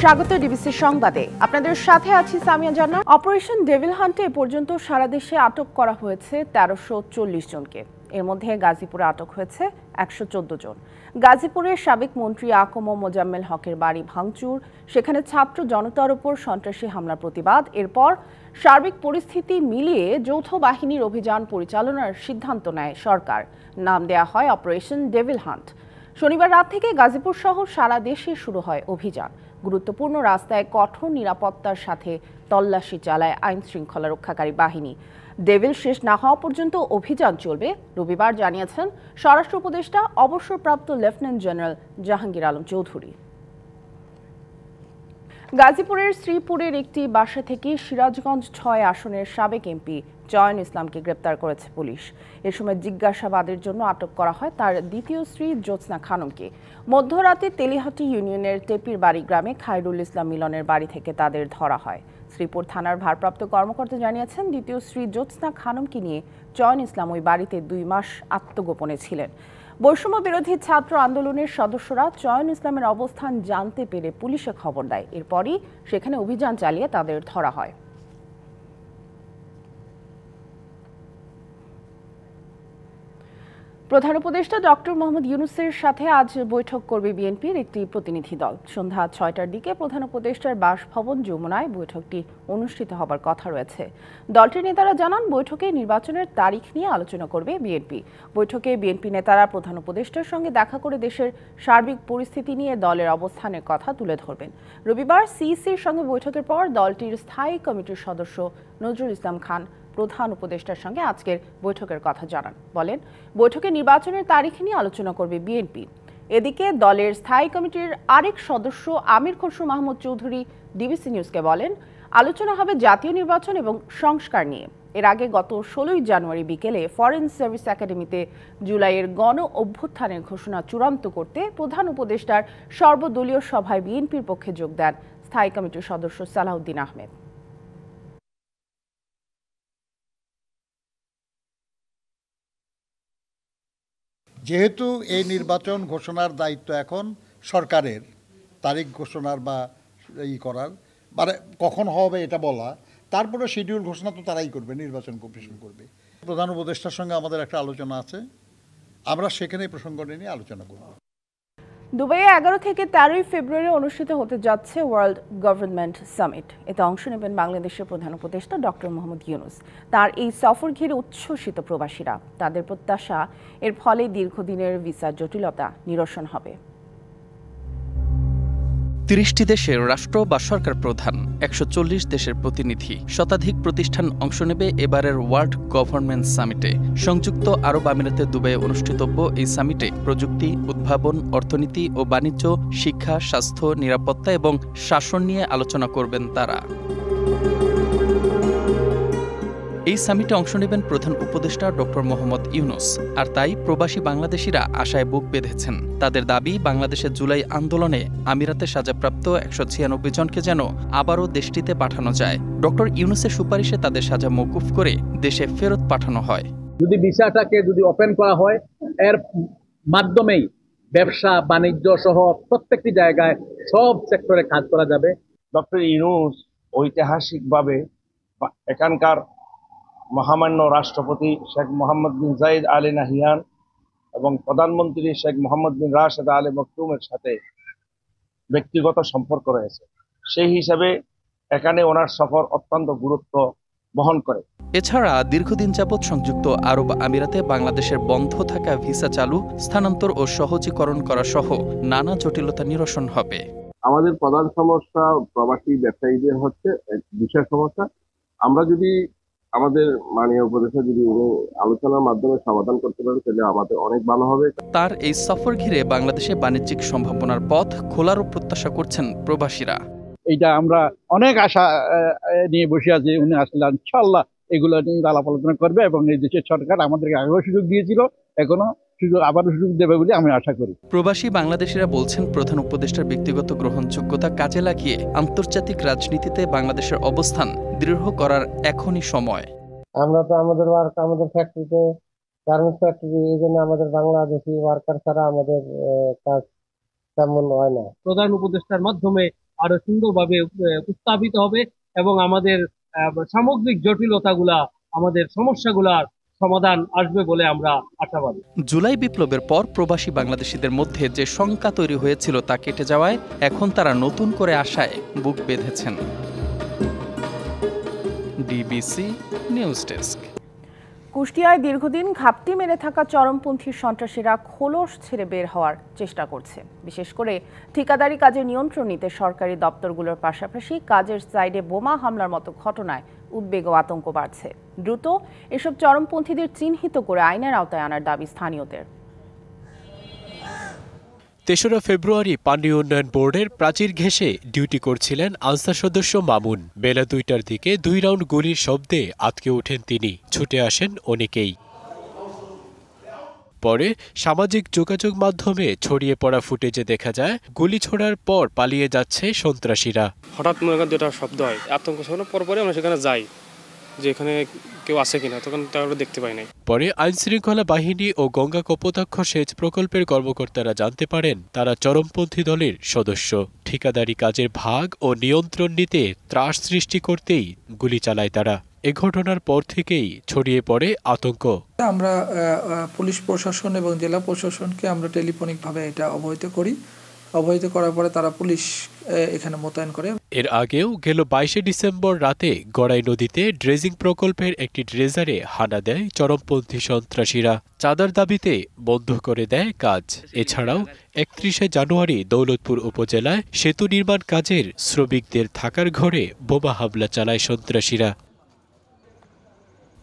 স্বাগত ডিবিসি সংবাদে। আপনাদের সাথে আছি সামিয়া জান্নাত। অপারেশন ডেভিল হান্টে এ পর্যন্ত সারা দেশে আটক করা হয়েছে ১৩৪০ জনকে। এর মধ্যে গাজীপুরে আটক হয়েছে ১১৪ জন। গাজীপুরের সাবেক মন্ত্রী আকম মোজাম্মেল হকের বাড়ি ভাঙচুর, সেখানে ছাত্র জনতার উপর সন্ত্রাসী হামলার প্রতিবাদ। এরপর সার্বিক পরিস্থিতি মিলিয়ে যৌথ বাহিনীর অভিযান পরিচালনার সিদ্ধান্ত নেয় সরকার। নাম দেয়া হয় অপারেশন ডেভিল হান্ট। শনিবার রাত থেকে গাজীপুর সহ সারা দেশে শুরু হয় অভিযান। গুরুত্বপূর্ণ রাস্তায় কঠোর নিরাপত্তার সাথে তল্লাশি চালায় আইন শৃঙ্খলা রক্ষাকারী বাহিনী। ডেভিল শেষ না হওয়া পর্যন্ত অভিযান চলবে, রবিবার জানিয়েছেন স্বরাষ্ট্র উপদেষ্টা অবসরপ্রাপ্ত লেফটেন্যান্ট জেনারেল জাহাঙ্গীর আলম চৌধুরী। গাজীপুরের শ্রীপুরের একটি বাসা থেকে সিরাজগঞ্জ ৬ আসনের সাবেক এমপি চয়ন ইসলামকে গ্রেপ্তার করেছে পুলিশ। এ সময় জিজ্ঞাসাবাদের জন্য আটক করা হয় তার দ্বিতীয় স্ত্রী জ্যোৎস্না খানমকে। মধ্যরাতে তেলিহাটি ইউনিয়নের টেপির বাড়ি গ্রামে খায়রুল ইসলাম মিলনের বাড়ি থেকে তাদের ধরা হয়। শ্রীপুর থানার ভারপ্রাপ্ত কর্মকর্তা জানিয়েছেন, দ্বিতীয় স্ত্রী জ্যোৎস্না খানমকে নিয়ে চয়ন ইসলাম ওই বাড়িতে ২ মাস আত্মগোপনে ছিলেন। বৈষম্য বিরোধী ছাত্র আন্দোলনের সদস্যরা চয়ন ইসলামের অবস্থান জানতে পেরে পুলিশে খবর দেয়। এরপরই সেখানে অভিযান চালিয়ে তাদের ধরা হয়। প্রধান উপদেষ্টা ডক্টর মোহাম্মদ ইউনূসের সাথে আজ বৈঠক করবে বিএনপির একটি প্রতিনিধি দল। সন্ধ্যা ৬টার দিকে প্রধান উপদেষ্টার বাসভবন যমুনায় বৈঠকটি অনুষ্ঠিত হবার কথা রয়েছে। দলটির নেতারা জানান, বৈঠকে নির্বাচনের তারিখ নিয়ে আলোচনা করবে বিএনপি। বৈঠকে বিএনপি নেতারা প্রধান উপদেষ্টার সঙ্গে দেখা করে দেশের সার্বিক পরিস্থিতি নিয়ে দলের অবস্থানের কথা তুলে ধরবেন। রবিবার সিইসির সঙ্গে বৈঠকের পর দলটির স্থায়ী কমিটির সদস্য নজরুল ইসলাম খান প্রধান উপদেষ্টার সঙ্গে আজকের বৈঠকের কথা জানান। বলেন, বৈঠকে নির্বাচনের তারিখ নিয়ে আলোচনা করবে বিএনপি। এদিকে দলের স্থায়ী কমিটির আরেক সদস্য আমির খসরু মাহমুদ চৌধুরী ডিবিসি নিউজকে বলেন, আলোচনা হবে জাতীয় নির্বাচন এবং সংস্কার নিয়ে। এর আগে গত ১৬ই জানুয়ারি বিকেলে ফরেন সার্ভিস একাডেমিতে জুলাইয়ের গণ অভ্যুত্থানের ঘোষণা চূড়ান্ত করতে প্রধান উপদেষ্টার সর্বদলীয় সভায় বিএনপির পক্ষে যোগ দেন স্থায়ী কমিটির সদস্য সালাউদ্দিন আহমেদ। যেহেতু এই নির্বাচন ঘোষণার দায়িত্ব এখন সরকারের, তারিখ ঘোষণার বা করার, মানে কখন হবে এটা বলা, তারপরে শিডিউল ঘোষণা তো তারাই করবে, নির্বাচন কমিশন করবে। প্রধান উপদেষ্টার সঙ্গে আমাদের একটা আলোচনা আছে, আমরা সেখানে প্রসঙ্গ নিয়ে আলোচনা করব। দুবাইয়ে ১১ থেকে ১৩ই ফেব্রুয়ারি অনুষ্ঠিত হতে যাচ্ছে ওয়ার্ল্ড গভর্নমেন্ট সামিট। এতে অংশ নেবেন বাংলাদেশের প্রধান উপদেষ্টা ডক্টর মোহাম্মদ ইউনূস। তার এই সফর ঘিরে উচ্ছ্বসিত প্রবাসীরা। তাদের প্রত্যাশা, এর ফলে দীর্ঘদিনের ভিসা জটিলতা নিরসন হবে। ৩০টি দেশের রাষ্ট্র বা সরকার প্রধান, ১৪০ দেশের প্রতিনিধি, শতাধিক প্রতিষ্ঠান অংশ নেবে এবারের ওয়ার্ল্ড গভর্নমেন্ট সামিটে। সংযুক্ত আরব আমিরাতে দুবাইয়ে অনুষ্ঠিতব্য এই সামিটে প্রযুক্তি, উদ্ভাবন, অর্থনীতি ও বাণিজ্য, শিক্ষা, স্বাস্থ্য, নিরাপত্তা এবং শাসন নিয়ে আলোচনা করবেন তারা। এই সামিটে অংশ নেবেন প্রধান উপদেষ্টা ডক্টর মোহাম্মদ ইউনূস। আর তাই প্রবাসী বাংলাদেশিরা আশায় বুক বেঁধেছেন। তাদের দাবি, বাংলাদেশের জুলাই আন্দোলনে আমিরাতে সাজাপ্রাপ্ত ১৯৬ জনকে যেন আবারও দেশটিতে পাঠানো যায়। ডক্টর ইউনূসের সুপারিশে তাদের সাজা মওকুফ করে দেশে ফেরত পাঠানো হয়। যদি ভিসাটাকে ওপেন করা হয়, এর মাধ্যমেই ব্যবসা বাণিজ্য সহ প্রত্যেকটি জায়গায় সব সেক্টরে কাজ করা যাবে। ডক্টর ইউনূস ঐতিহাসিকভাবে এখানকার মহামান্য রাষ্ট্রপতি শেখ মোহাম্মদ বিন জায়েদ আল নাহিয়ান এবং প্রধানমন্ত্রী শেখ মোহাম্মদ বিন রাশেদ আল মকতুমের সাথে ব্যক্তিগত সম্পর্ক রয়েছে। সেই হিসাবে এখানে ওনার সফর অত্যন্ত গুরুত্ব বহন করে। এছাড়া দীর্ঘদিন যাবৎ সংযুক্ত আরব আমিরাতে বাংলাদেশের বন্ধ থাকা ভিসা চালু, স্থানান্তর ও সহজীকরণ করা সহ নানা জটিলতা নিরসন হবে। আমাদের প্রধান সমস্যা প্রবাসী ব্যবসায়ীদের হচ্ছে বিষয় সমস্যা। আমরা যদি আমাদের মাননীয় উপদেষ্টা যদি আলোচনার মাধ্যমে সমাধান করতে পারেন, তাহলে আমাদের অনেক ভালো হবে। তার এই সফর ঘিরে বাংলাদেশে বাণিজ্যিক সম্ভাবনার পথ খোলারও প্রত্যাশা করছেন প্রবাসীরা। এইটা আমরা অনেক আশা নিয়ে বসে আছি। উনি আসলে ইনশাআল্লাহ এগুলো নিয়ে আলাপ আলোচনা করবে এবং এই দেশের সরকার আমাদেরকে আগেও সুযোগ দিয়েছিল, এখনো আবারও সুযোগ দেবে বলে আমি আশা করি। প্রবাসী বাংলাদেশিরা বলছেন, প্রধান উপদেষ্টার ব্যক্তিগত গ্রহণযোগ্যতা কাজে লাগিয়ে আন্তর্জাতিক রাজনীতিতে বাংলাদেশের অবস্থান দৃঢ় করার এখনই সময়। আমরা তো আমাদের ফ্যাক্টরিতে, গার্মেন্টস ফ্যাক্টরি, এই জন্য আমাদের বাংলাদেশি ওয়ার্কার ছাড়া আমাদের কাজ তেমন হয় না। প্রধান উপদেষ্টার মাধ্যমে আরো সুন্দরভাবে উপস্থাপিত হবে এবং আমাদের সামগ্রিক জটিলতাগুলা, আমাদের সমস্যাগুলার সমাধান আসবে বলে আমরা আশাবাদী। জুলাই বিপ্লবের পর প্রবাসী বাংলাদেশিদের মধ্যে যে শঙ্কা তৈরি হয়েছিল তা কেটে যাওয়ায় এখন তারা নতুন করে আশায় বুক বেঁধেছেন। DBC news desk. কুষ্টিয়ায় দীর্ঘদিন ঘাপটি মেরে থাকা চরমপন্থী সন্ত্রাসীরা খোলস ছেড়ে বের হওয়ার চেষ্টা করছে। বিশেষ করে ঠিকাদারি কাজের নিয়ন্ত্রণ নিতে সরকারি দপ্তরগুলোর পাশাপাশি কাজের সাইডে বোমা হামলার মতো ঘটনায় উদ্বেগ ও আতঙ্ক বাড়ছে। দ্রুত এসব চরমপন্থীদের চিহ্নিত করে আইনের আওতায় আনার দাবি স্থানীয়দের। ৩রা ফেব্রুয়ারি পানি উন্নয়ন বোর্ডের প্রাচীর ঘেঁষে ডিউটি করছিলেন আনসার সদস্য মামুন। বেলা ২টার দিকে ২ রাউন্ড গুলির শব্দে আঁতকে ওঠেন তিনি। ছুটে আসেন অনেকেই। পরে সামাজিক যোগাযোগ মাধ্যমে ছড়িয়ে পড়া ফুটেজে দেখা যায় গুলি ছোড়ার পর পালিয়ে যাচ্ছে সন্ত্রাসীরা। হঠাৎ মনে করেন দুটা শব্দ হয়, আতঙ্ক ছড়ানোর পরে আমরা সেখানে যাই যে এখানে কেউ আছে কিনা, তখন তারা দেখতে পাই নাই। পরে আইনশৃঙ্খলা বাহিনী ও গঙ্গা কপোতাক্ষ সেচ প্রকল্পের কর্মকর্তারা জানতে পারেন তারা চরমপন্থী দলের সদস্য। ঠিকাদারি কাজের ভাগ ও নিয়ন্ত্রণ নিতে ত্রাস সৃষ্টি করতেই গুলি চালায় তারা। এ ঘটনার পর থেকেই ছড়িয়ে পড়ে আতঙ্ক। আমরা পুলিশ প্রশাসন এবং জেলা প্রশাসনকে আমরা টেলিফোনিকভাবে এটা অবহিত করি। অবহিত করার পরে তারা পুলিশ এখানে মোতায়েন করে। এর আগেও গেল ২২শে ডিসেম্বর রাতে গড়াই নদীতে ড্রেজিং প্রকল্পের একটি ড্রেজারে হানা দেয় চরমপন্থী সন্ত্রাসীরা। চাঁদার দাবিতে বন্ধ করে দেয় কাজ। এছাড়াও ৩১শে জানুয়ারি দৌলতপুর উপজেলায় সেতু নির্মাণ কাজের শ্রমিকদের থাকার ঘরে বোমা হামলা চালায় সন্ত্রাসীরা।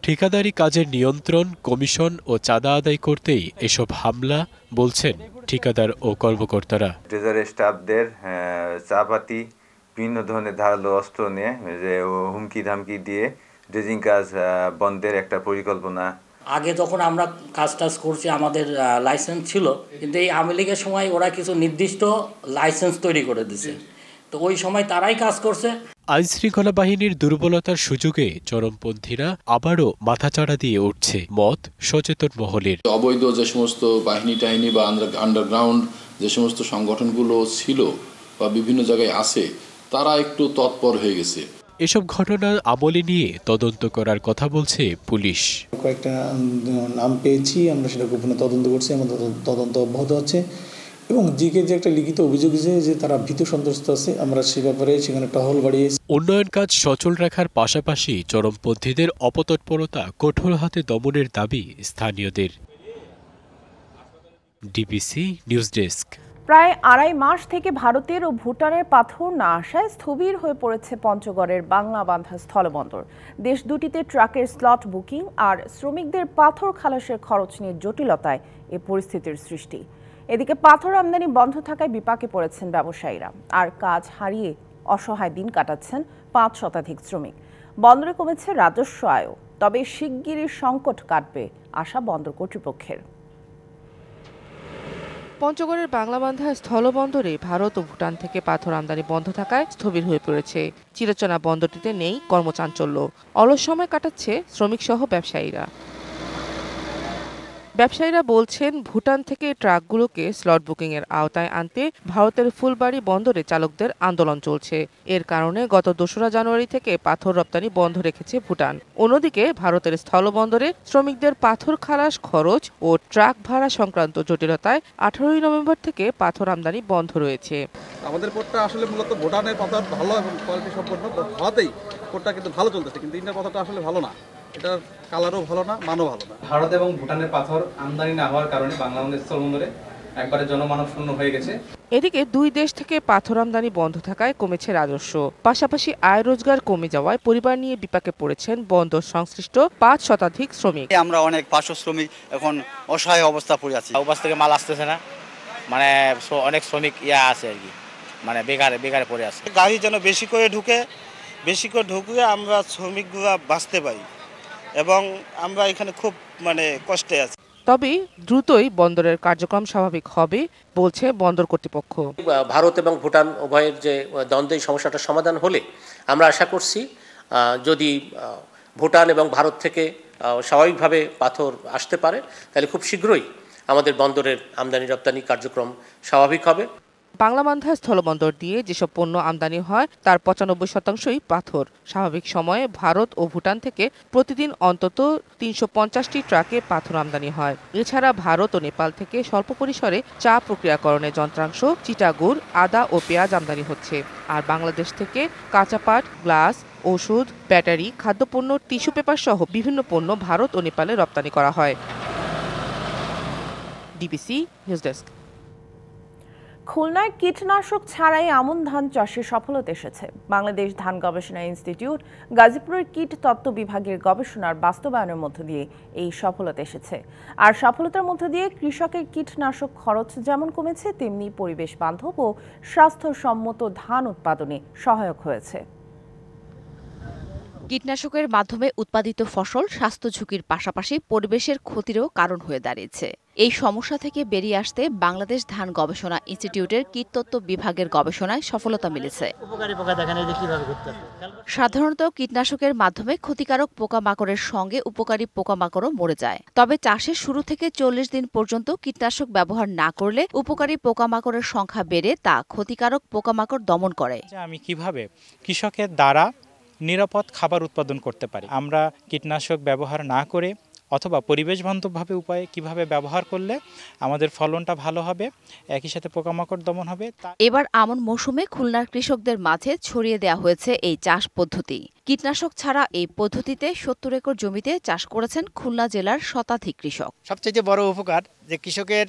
ঠিকাদারি কাজের নিয়ন্ত্রণ, কমিশন ও চাঁদা আদায় করতেই এসব হামলা বলছেন ঠিকাদার ও কর্মকর্তারা। ট্রেজারি স্টাফদের চাপাতি বিভিন্ন ধরনের ধারালো অস্ত্র নিয়ে যে হুমকি ধামকি দিয়ে ড্রেজিং কাজ বন্ধের একটা পরিকল্পনা। আগে যখন আমরা কাজ টাজ করছি আমাদের লাইসেন্স ছিল, কিন্তু এই আওয়ামী লীগের সময় ওরা কিছু নির্দিষ্ট লাইসেন্স তৈরি করে দিছে, তো ওই সময় তারাই কাজ করছে। আইনশৃঙ্খলা বাহিনীর দুর্বলতার সুযোগে চরমপন্থীরা আবারও মাথাচাড়া দিয়ে উঠছে মত সচেতন মহলের। অবৈধ যে সমস্ত বাহিনী টাহিনী বা আন্ডারগ্রাউন্ড যে সমস্ত সংগঠনগুলো ছিল বা বিভিন্ন জায়গায় আছে, তারা একটু তৎপর হয়ে গেছে। এসব ঘটনা আমলে নিয়ে তদন্ত করার কথা বলছে পুলিশ। কয়েকটা নাম পেয়েছি, আমরা সেটা গোপনে তদন্ত করছি, আমাদের তদন্ত অব্যাহত আছে এবং জিকে যে একটা লিখিত অভিযোগ যে তারা ভীত সন্ত্রস্ত আছে, আমরা সে ব্যাপারে সেখানে টহল বাড়িয়েছি। উন্নয়ন কাজ সচল রাখার পাশাপাশি চরমপন্থীদের অপতৎপরতা কঠোর হাতে দমনের দাবি স্থানীয়দের। DBC news desk. প্রায় ২.৫ মাস থেকে ভারতের ও ভুটানের পাথর না আসায় স্থবির হয়ে পড়েছে পঞ্চগড়ের বাংলাবান্ধা স্থলবন্দর। দেশ দুটিতে ট্রাকের স্লট বুকিং আর শ্রমিকদের পাথর খালাসের খরচ নিয়ে জটিলতায় এ পরিস্থিতির সৃষ্টি। এদিকে পাথর আমদানি বন্ধ থাকায় বিপাকে পড়েছেন ব্যবসায়ীরা, আর কাজ হারিয়ে অসহায় দিন কাটাচ্ছেন ৫ শতাধিক শ্রমিক। বন্দরে কমেছে রাজস্ব আয়ও, তবে শিগগিরই সংকট কাটবে আশা বন্দর কর্তৃপক্ষের। পঞ্চগড়ের বাংলাবান্ধা স্থলবন্দরে ভারত ও ভুটান থেকে পাথর আমদানি বন্ধ থাকায় স্থবির হয়ে পড়েছে। চিরচেনা বন্দরটিতে নেই কর্মচাঞ্চল্য, অলস সময় কাটাচ্ছে শ্রমিক সহ ব্যবসায়ীরা। ব্যবসায়ীরা বলছেন, ভুটান থেকে ট্রাকগুলোকে স্লট বুকিং এর আওতায় আনতে ভারতের ফুলবাড়ি বন্দরে চালকদের আন্দোলন চলছে। এর কারণে গত ২রা জানুয়ারি থেকে পাথর রপ্তানি বন্ধ রেখেছে ভুটান। অন্যদিকে ভারতের স্থলবন্দরে শ্রমিকদের পাথর খালাস খরচ ও ট্রাক ভাড়া সংক্রান্ত জটিলতায় ১৮ই নভেম্বর থেকে পাথর আমদানি বন্ধ রয়েছে। আমাদের পোর্টটা আসলে মূলত ভুটানের পাথর ভালো এবং কোয়ালিটি সম্পন্ন হওয়াতেই পোর্টটা কিন্তু ভালো চলতেছে, কিন্তু ইন্ডিয়ার পাথরটা আসলে ভালো না, এটার কালারও ভালো না, মানও ভালো না। ভারত এবং ভুটানের পাথর আমদানি না হওয়ার কারণে বাংলাদেশ স্থলবন্দরে একবারে জনমানব শূন্য হয়ে গেছে। এদিকে দুই দেশ থেকে পাথর আমদানি বন্ধ থাকায় কমেছে রাজস্ব, পাশাপাশি আয় রোজগার কমে যাওয়ায় পরিবার নিয়ে বিপাকে পড়েছেন বন্দর সংশ্লিষ্ট ৫ শতাধিক শ্রমিক। আমরা অনেক পার্শ্ব শ্রমিক এখন অসহায় অবস্থা পড়ে আছি। ওপাশ থেকে মাল আসতেছে না, মানে অনেক শ্রমিক আছে আর কি, মানে বেকারে পড়ে আছে। গাড়ি যেন বেশি করে ঢুকে আমরা শ্রমিকগুলা বাঁচতে পারি, এবং আমরা এখানে খুব কষ্টে আছি। তবে দ্রুতই বন্দরের কার্যক্রম স্বাভাবিক হবে বলছে বন্দর কর্তৃপক্ষ। ভারত এবং ভুটান উভয়ের যে দ্বন্দ্ব, এই সমস্যাটা সমাধান হলে আমরা আশা করছি যদি ভুটান এবং ভারত থেকে স্বাভাবিকভাবে পাথর আসতে পারে, তাহলে খুব শীঘ্রই আমাদের বন্দরের আমদানি রপ্তানি কার্যক্রম স্বাভাবিক হবে। বাংলাবান্ধা স্থলবন্দর দিয়ে যেসব পণ্য আমদানি হয় তার ৯৫%ই পাথর। স্বাভাবিক সময়ে ভারত ও ভুটান থেকে প্রতিদিন অন্তত ৩৫০টি ট্রাকে পাথর আমদানি হয়। এছাড়া ভারত ও নেপাল থেকে স্বল্প পরিসরে চা প্রক্রিয়াকরণের যন্ত্রাংশ, চিটাগুড়, আদা ও পেঁয়াজ আমদানি হচ্ছে। আর বাংলাদেশ থেকে কাঁচা পাট, গ্লাস, ওষুধ, ব্যাটারি, খাদ্যপণ্য, টিস্যু পেপার সহ বিভিন্ন পণ্য ভারত ও নেপালে রপ্তানি করা হয়। DBC news desk. খুলনায় কীটনাশক ছাড়াই আমন ধান চাষে সফলতা এসেছে। বাংলাদেশ ধান গবেষণা ইনস্টিটিউট গাজীপুরের কীট তত্ত্ব বিভাগের গবেষণার বাস্তবায়নের মধ্য দিয়ে এই সফলতা এসেছে। আর সফলতার মধ্য দিয়ে কৃষকের কীটনাশক খরচ যেমন কমেছে, তেমনি পরিবেশ বান্ধব ও স্বাস্থ্যসম্মত ধান উৎপাদনে সহায়ক হয়েছে। কীটনাশকের মাধ্যমে উৎপাদিত ফসল স্বাস্থ্য ঝুঁকির পাশাপাশি পরিবেশের ক্ষতিরও কারণ হয়ে দাঁড়িয়েছে। এই সমস্যা থেকে বেরিয়ে আসতে বাংলাদেশ ধান গবেষণা ইনস্টিটিউটের কীটতত্ত্ব বিভাগের গবেষণায় সফলতা মিলেছে। সাধারণত কীটনাশকের মাধ্যমে ক্ষতিকারক পোকামাকড়ের সঙ্গে উপকারী পোকামাকড়ও মরে যায়। তবে চাষের শুরু থেকে ৪০ দিন পর্যন্ত কীটনাশক ব্যবহার না করলে উপকারী পোকামাকড়ের সংখ্যা বেড়ে তা ক্ষতিকারক পোকামাকড় দমন করে। আমি কিভাবে কৃষকের দ্বারা নিরাপদ খাবার উৎপাদন করতে পারি, আমরা কীটনাশক ব্যবহার না করে অথবা পরিবেশ বান্ধবভাবে উপায়ে কিভাবে ব্যবহার করলে আমাদের ফলনটা ভালো হবে, একই সাথে পোকামাকড় দমন হবে। এবার আমন মৌসুমে খুলনার কৃষকদের মাঝে ছড়িয়ে দেওয়া হয়েছে এই চাষ পদ্ধতি। কীটনাশক ছাড়া এই পদ্ধতিতে ৭০ একর জমিতে চাষ করেছেন খুলনা জেলার শতাধিক কৃষক। সবচেয়ে বড় উপকার যে কৃষকের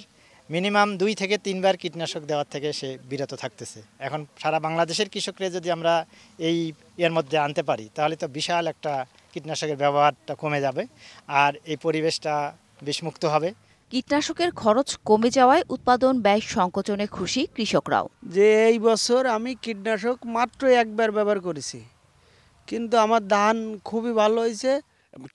মিনিমাম 2 থেকে 3 বার কীটনাশক দেওয়ার থেকে সে বিরত থাকতেছে। এখন সারা বাংলাদেশের কৃষকরা যদি আমরা এই এর মধ্যে আনতে পারি তাহলে তো বিশাল একটা কীটনাশকের ব্যবহারটা কমে যাবে আর এই পরিবেশটা বিষমুক্ত হবে। কীটনাশকের খরচ কমে যাওয়ায় উৎপাদন ব্যয় সংকোচনে খুশি কৃষকরাও। যে এই বছর আমি কীটনাশক মাত্র একবার ব্যবহার করেছি, কিন্তু আমার ধান খুবই ভালো হয়েছে।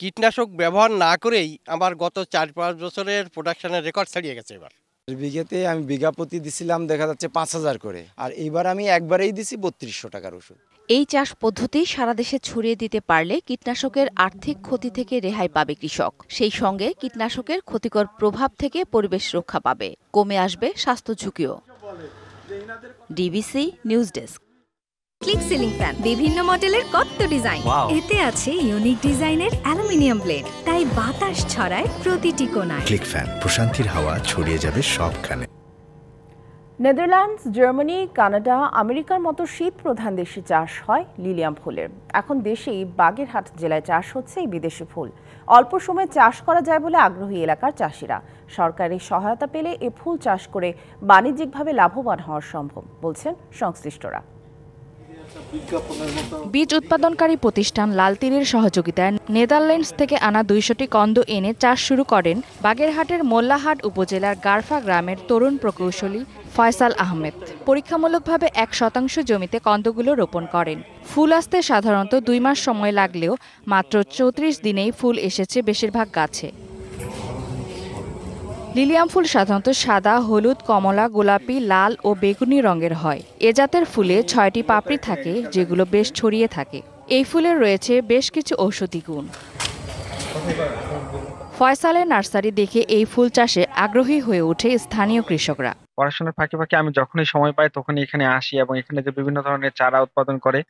কীটনাশক ব্যবহার না করেই আমার গত ৪-৫ বছরের প্রোডাকশনের রেকর্ড ছাড়িয়ে গেছে। এবার বিঘাতে আমি বিঘা প্রতি দিছিলাম দেখা যাচ্ছে ৫,০০০ করে, আর এইবার আমি একবারেই দিছি ৩২০০ টাকার ওষুধ। এই চাষ পদ্ধতি সারা দেশে ছড়িয়ে দিতে পারলে কীটনাশকের আর্থিক ক্ষতি থেকে রেহাই পাবে কৃষক। সেই সঙ্গে কীটনাশকের ক্ষতিকর প্রভাব থেকে পরিবেশ রক্ষা পাবে, কমে আসবে স্বাস্থ্য ঝুঁকিও। DBC news desk. Click ceiling fan, বিভিন্ন মডেলের কত ডিজাইন, এতে আছে ইউনিক ডিজাইনের অ্যালুমিনিয়াম ব্লেড, তাই বাতাস ছড়ায় প্রতিটি কোণায়। ক্লিক ফ্যান, প্রশান্তির হাওয়া ছড়িয়ে যাবে সবখানে। নেদারল্যান্ডস, জার্মানি, কানাডা, আমেরিকার মতো শীত প্রধান দেশে চাষ হয় লিলিয়াম ফুলের। এখন দেশেই বাগেরহাট জেলায় চাষ হচ্ছে এই বিদেশি ফুল। অল্প সময়ে চাষ করা যায় বলে আগ্রহী এলাকার চাষিরা। সরকারি সহায়তা পেলে এ ফুল চাষ করে বাণিজ্যিকভাবে লাভবান হওয়া সম্ভব বলছেন সংশ্লিষ্টরা। বীজ উৎপাদনকারী প্রতিষ্ঠান লালতীরের সহযোগিতায় নেদারল্যান্ডস থেকে আনা ২০০টি কন্দ এনে চাষ শুরু করেন বাগেরহাটের মোল্লাহাট উপজেলার গারফা গ্রামের তরুণ প্রকৌশলী ফয়সাল আহমেদ। পরীক্ষামূলকভাবে ১% জমিতে কন্দগুলো রোপণ করেন। ফুল আসতে সাধারণত ২ মাস সময় লাগলেও মাত্র ৩৪ দিনেই ফুল এসেছে বেশিরভাগ গাছে। লিলিয়াম ফুল সাধারণত সাদা, হলুদ, কমলা, গোলাপি, লাল ও বেগুনি রঙের হয়। এ জাতের ফুলে ৬টি পাপড়ি থাকে, যেগুলো বেশ ছড়িয়ে থাকে। এই ফুলের রয়েছে বেশ কিছু ঔষধি গুণ। ফয়সালের নার্সারি দেখে এই ফুল চাষে আগ্রহী হয়ে ওঠে স্থানীয় কৃষকরা। পড়াশোনার ফাঁকে ফাঁকে আমি যখনই সময় পাই তখনই এখানে আসি এবং এখানে যে বিভিন্ন ধরনের চারা উৎপাদন করে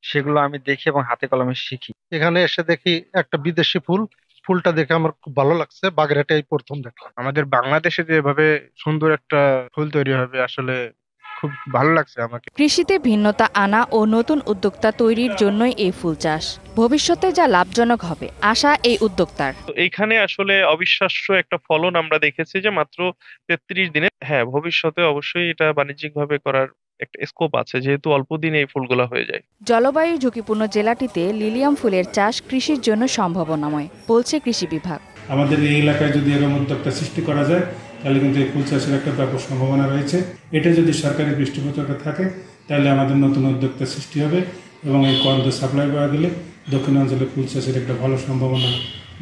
সেগুলো আমি দেখি এবং হাতে কলমে শিখি। এখানে এসে দেখি একটা বিদেশি ফুলটা দেখে আমার খুব ভালো লাগছে। বাগেরহাটে এই প্রথম দেখলাম। আমাদের বাংলাদেশে যে এভাবে সুন্দর একটা ফুল তৈরি হবে আসলে খুব ভালো লাগছে আমাকে। কৃষিতে ভিন্নতা আনা ও নতুন উদ্যোক্তা তৈরির জন্যই এই ফুল চাষ। ভবিষ্যতে যা লাভজনক হবে আশা এই উদ্যোক্তার। এখানে আসলে অবিশ্বাস্য একটা ফলন আমরা দেখেছি যে মাত্র ৩৩ দিনে। হ্যাঁ, ভবিষ্যতে অবশ্যই এটা বাণিজ্যিকভাবে করার একটা স্কোপ আছে, যেহেতু অল্প দিনে এই ফুলগুলো হয়ে যায়। জলবায়ু ঝুঁকিপূর্ণ জেলাটিতে লিলিয়াম ফুলের চাষ কৃষির জন্য সম্ভাবনাময় বলছে কৃষি বিভাগ। আমাদের এই এলাকায় যদি এরকম উদ্যোক্তা সৃষ্টি করা যায় তাহলে কিন্তু এই ফুল চাষের একটা ব্যাপক সম্ভাবনা রয়েছে। এটা যদি সরকারি পৃষ্ঠপোষকতা থাকে তাহলে আমাদের নতুন উদ্যোক্তা সৃষ্টি হবে এবং এই কন্দ সাপ্লাই পাওয়া গেলে দক্ষিণাঞ্চলে ফুল চাষের একটা ভালো সম্ভাবনা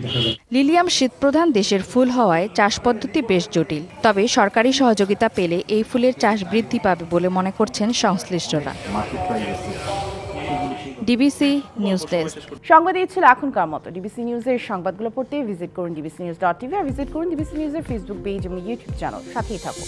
দেখা যায়। লিলিয়াম শীতপ্রধান দেশের ফুল হওয়ায় চাষ পদ্ধতি বেশ জটিল, তবে সরকারি সহযোগিতা পেলে এই ফুলের চাষ বৃদ্ধি পাবে বলে মনে করছেন সংশ্লিষ্টরা। DBC news desk. সংবাদ এই ছিল এখনকার মতো। ডিবিসি নিউজের সংবাদগুলো পড়তে ভিজিট করুন dbcnews.tv আর ভিজিট করুন ডিবিসি নিউজের ফেসবুক পেজ এবং ইউটিউব চ্যানেল। সাথেই থাকুন।